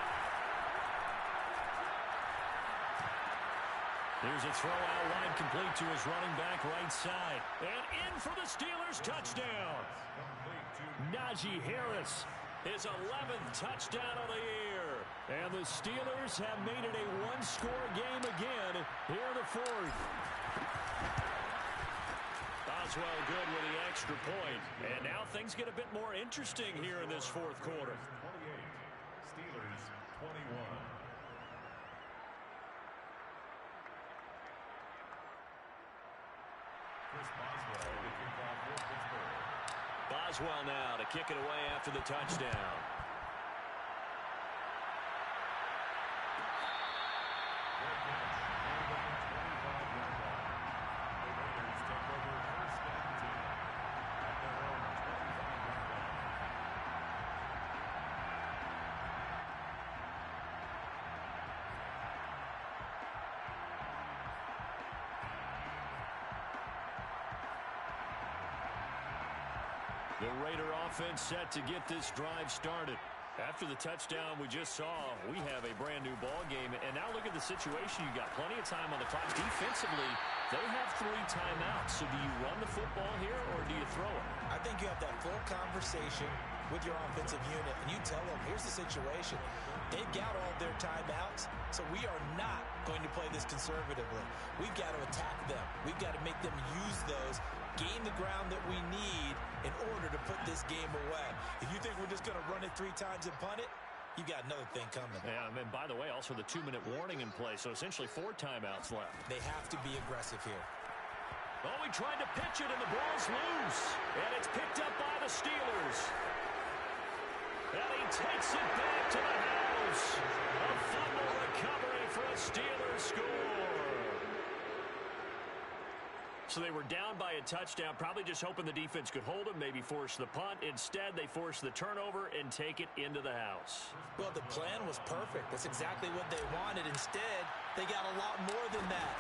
Here's a throw out wide complete to his running back right side. And in for the Steelers touchdown. Najee Harris, his 11th touchdown of the year. And the Steelers have made it a one-score game again here in the fourth. Boswell good with the extra point. And now things get a bit more interesting here in this fourth quarter. 28, Steelers 21. Boswell now to kick it away after the touchdown. The Raider offense set to get this drive started. After the touchdown we just saw, we have a brand new ball game. And now look at the situation. You got plenty of time on the clock. Defensively, they have 3 timeouts. So do you run the football here or do you throw it? I think you have that full conversation with your offensive unit, and you tell them, here's the situation. They've got all their timeouts, so we are not going to play this conservatively. We've got to attack them. We've got to make them use those, gain the ground that we need in order to put this game away. If you think we're just going to run it 3 times and punt it, you got another thing coming. Yeah, and by the way, also the 2-minute warning in play, so essentially 4 timeouts left. They have to be aggressive here. Oh, he tried to pitch it, and the ball's loose. And it's picked up by the Steelers. And he takes it back to the house. A fumble recovery for a Steelers score. So they were down by a touchdown, probably just hoping the defense could hold them, maybe force the punt. Instead, they force the turnover and take it into the house. Well, the plan was perfect. That's exactly what they wanted. Instead, they got a lot more than that.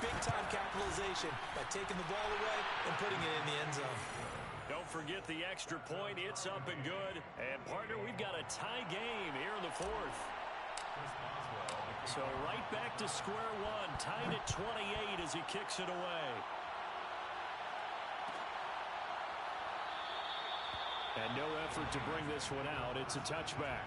Big-time capitalization by taking the ball away and putting it in the end zone. Don't forget the extra point. It's up and good. And, partner, we've got a tie game here in the fourth. So right back to square one, tied at 28 as he kicks it away. And no effort to bring this one out. It's a touchback.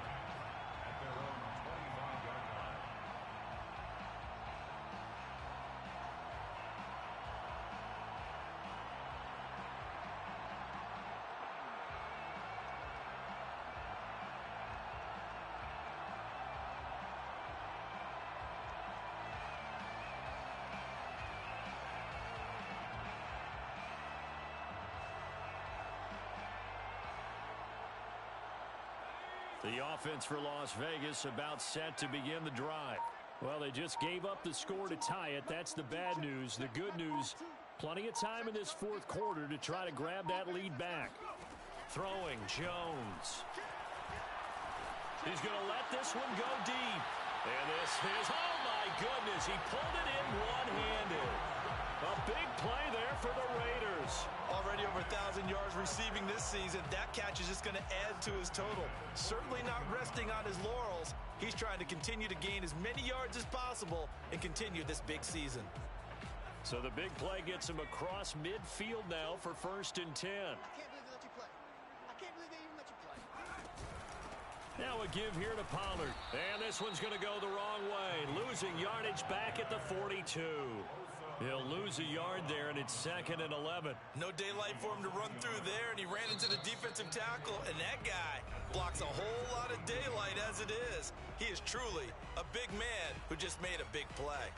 The offense for Las Vegas about set to begin the drive. Well, they just gave up the score to tie it. That's the bad news. The good news, plenty of time in this fourth quarter to try to grab that lead back. Throwing, Jones. He's going to let this one go deep. And this is, oh my goodness, he pulled it in one-handed. A big play there for the Raiders. Already over 1,000 yards receiving this season. That catch is just going to add to his total. Certainly not resting on his laurels. He's trying to continue to gain as many yards as possible and continue this big season. So the big play gets him across midfield now for 1st and 10. Now a give here to Pollard. And this one's going to go the wrong way. Losing yardage back at the 42. He'll lose a yard there, and it's 2nd and 11. No daylight for him to run through there, and he ran into the defensive tackle, and that guy blocks a whole lot of daylight as it is. He is truly a big man who just made a big play.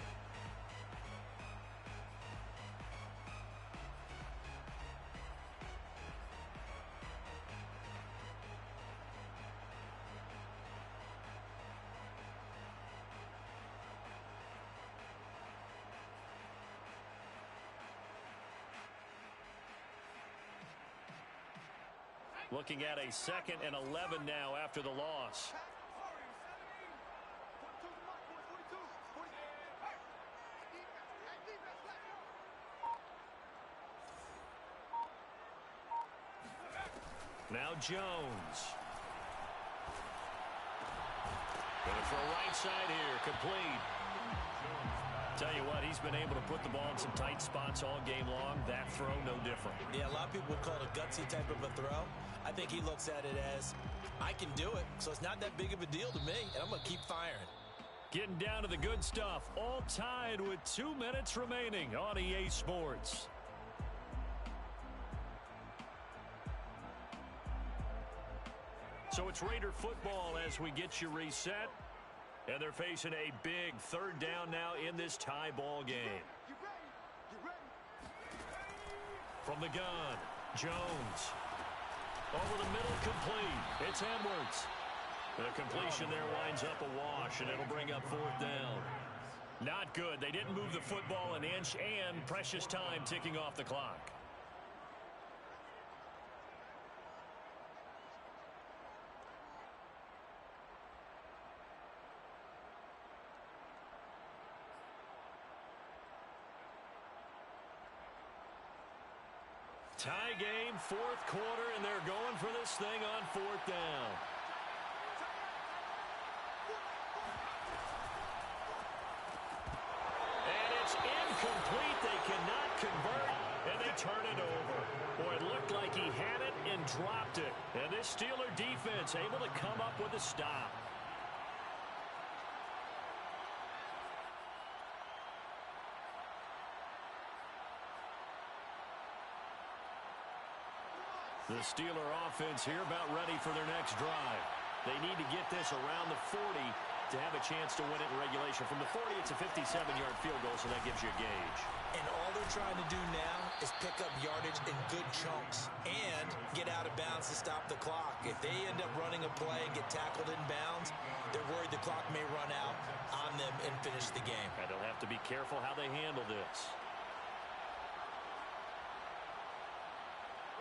Looking at a 2nd and 11 now after the loss. Now Jones. Going for a right side here. Complete. Tell you what, he's been able to put the ball in some tight spots all game long. That throw, no different. Yeah, a lot of people would call it a gutsy type of a throw. I think he looks at it as, I can do it, so it's not that big of a deal to me, and I'm going to keep firing. Getting down to the good stuff. All tied with 2 minutes remaining on EA Sports. So it's Raider football as we get you reset. And they're facing a big 3rd down now in this tie ball game. From the gun, Jones. Over the middle, complete. It's Edwards. The completion there winds up a wash, and it'll bring up 4th down. Not good. They didn't move the football an inch, and precious time ticking off the clock. Tie game, 4th quarter, and they're going for this thing on 4th down. And it's incomplete. They cannot convert, and they turn it over. Boy, it looked like he had it and dropped it. And this Steeler defense able to come up with a stop. The Steeler offense here about ready for their next drive. They need to get this around the 40 to have a chance to win it in regulation. From the 40, it's a 57-yard field goal, so that gives you a gauge. And all they're trying to do now is pick up yardage in good chunks and get out of bounds to stop the clock. If they end up running a play and get tackled in bounds, they're worried the clock may run out on them and finish the game. And they'll have to be careful how they handle this.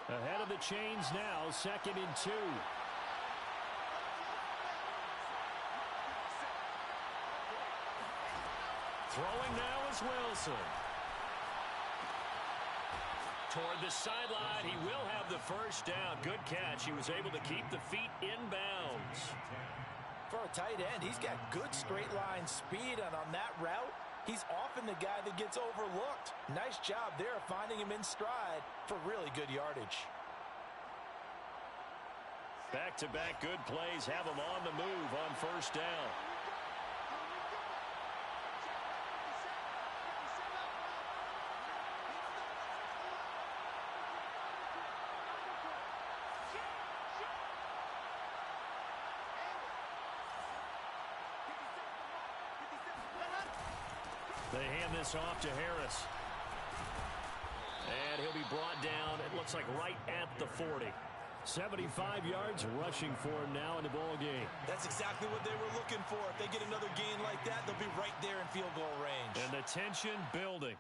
Ahead of the chains now, 2nd and 2. Throwing now is Wilson. Toward the sideline, he will have the 1st down. Good catch. He was able to keep the feet in bounds. For a tight end, he's got good straight line speed, and on that route, he's often the guy that gets overlooked. Nice job there of finding him in stride for really good yardage. Back-to-back good plays have him on the move on 1st down. They hand this off to Harris. And he'll be brought down, it looks like right at the 40. 75 yards rushing for him now in the ball game. That's exactly what they were looking for. If they get another gain like that, they'll be right there in field goal range. And the tension building.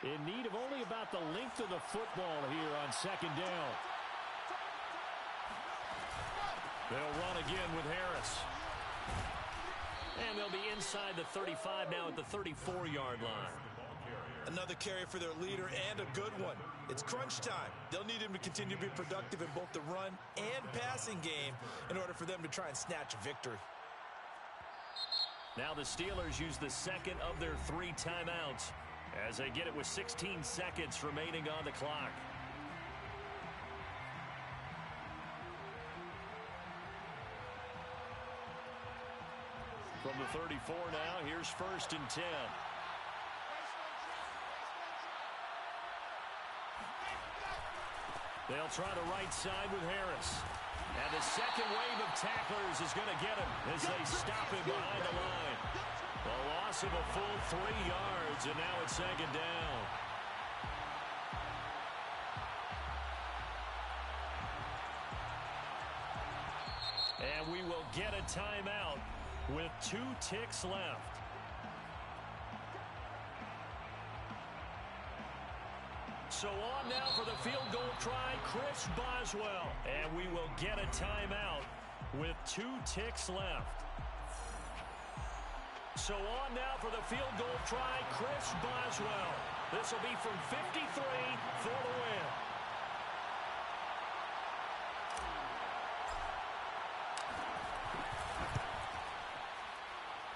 In need of only about the length of the football here on 2nd down. They'll run again with Harris. And they'll be inside the 35 now at the 34-yard line. Another carry for their leader, and a good one. It's crunch time. They'll need him to continue to be productive in both the run and passing game in order for them to try and snatch a victory. Now the Steelers use the 2nd of their 3 timeouts as they get it with 16 seconds remaining on the clock. From the 34 now, here's 1st and 10. They'll try the right side with Harris. And the second wave of tacklers is going to get him as they stop him behind the line. A loss of a full 3 yards, and now it's 2nd down. And we will get a timeout with 2 ticks left. So on now for the field goal try, Chris Boswell. And we will get a timeout with 2 ticks left. So on now for the field goal try, Chris Boswell. This will be from 53 for the win.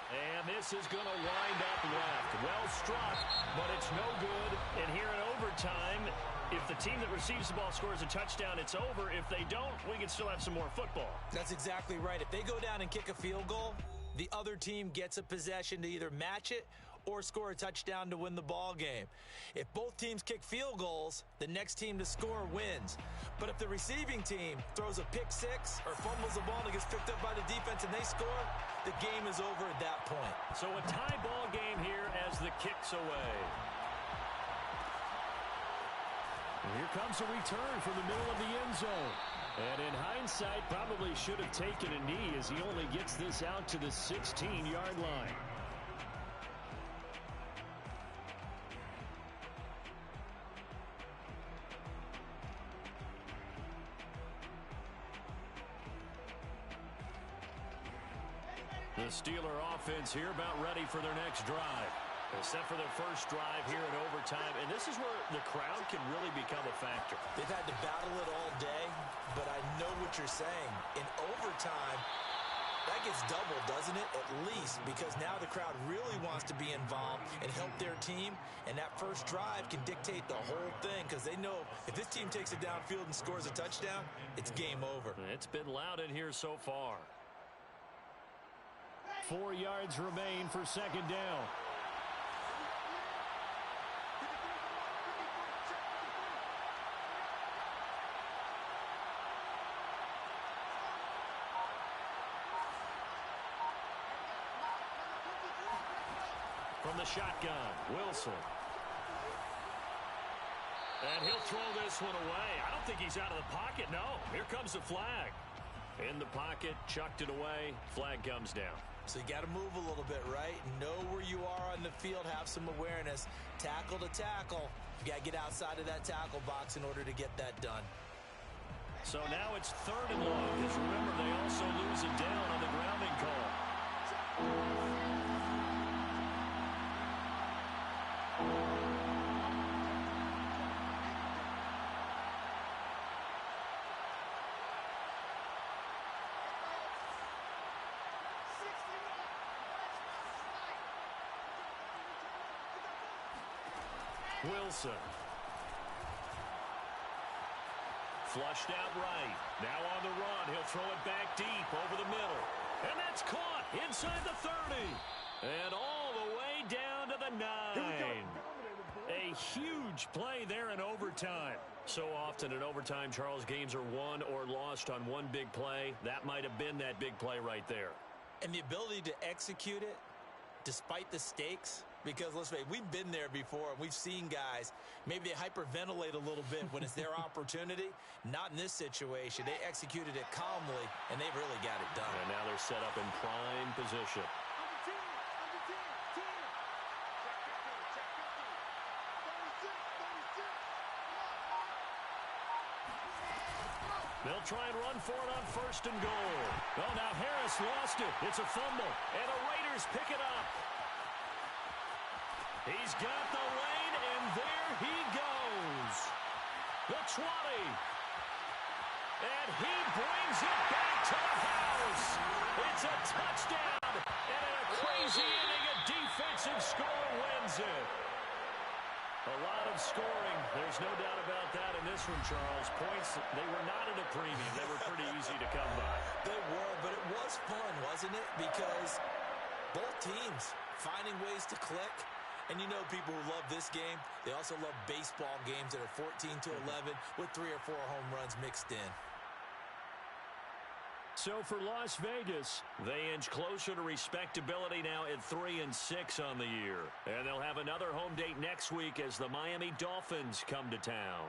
And this is going to wind up left. Well struck, but it's no good. And here in overtime, if the team that receives the ball scores a touchdown, it's over. If they don't, we can still have some more football. That's exactly right. If they go down and kick a field goal, the other team gets a possession to either match it or score a touchdown to win the ball game. If both teams kick field goals, the next team to score wins. But if the receiving team throws a pick six or fumbles the ball and it gets picked up by the defense and they score, the game is over at that point. So a tie ball game here as the kick's away. And here comes a return from the middle of the end zone. And in hindsight, probably should have taken a knee as he only gets this out to the 16-yard line. The Steeler offense here about ready for their next drive. Set for their first drive here in overtime. And this is where the crowd can really become a factor. They've had to battle it all day, but I know what you're saying. In overtime, that gets doubled, doesn't it? At least, because now the crowd really wants to be involved and help their team. And that first drive can dictate the whole thing because they know if this team takes it downfield and scores a touchdown, it's game over. It's been loud in here so far. 4 yards remain for second down. From the shotgun, Wilson. And he'll throw this one away. I don't think he's out of the pocket, no. Here comes the flag. In the pocket, chucked it away, flag comes down. So you got to move a little bit, right? Know where you are on the field, have some awareness. Tackle to tackle. You got to get outside of that tackle box in order to get that done. So now it's 3rd and long, because remember, they also lose it down on the grounding call. Wilson. Flushed out right. Now on the run. He'll throw it back deep over the middle. And that's caught inside the 30. And all the way down to the 9. A huge play there in overtime. So often in overtime, Charles, games are won or lost on one big play. That might have been that big play right there. And the ability to execute it despite the stakes, because let's face it, we've been there before and we've seen guys, maybe they hyperventilate a little bit when it's their opportunity. Not in this situation. They executed it calmly and they've really got it done. And now they're set up in prime position. They'll try and run for it on 1st and goal. Oh, now Harris lost it. It's a fumble. And the Raiders pick it up. He's got the lane, and there he goes. The 20. And he brings it back to the house. It's a touchdown. And in a crazy inning, a defensive score wins it. A lot of scoring. There's no doubt about that in this one, Charles. Points, they were not at a premium. They were pretty easy to come by. They were, but it was fun, wasn't it? Because both teams finding ways to click. And you know people who love this game, they also love baseball games that are 14-11 with 3 or 4 home runs mixed in. So for Las Vegas, they inch closer to respectability now at 3-6 on the year. And they'll have another home date next week as the Miami Dolphins come to town.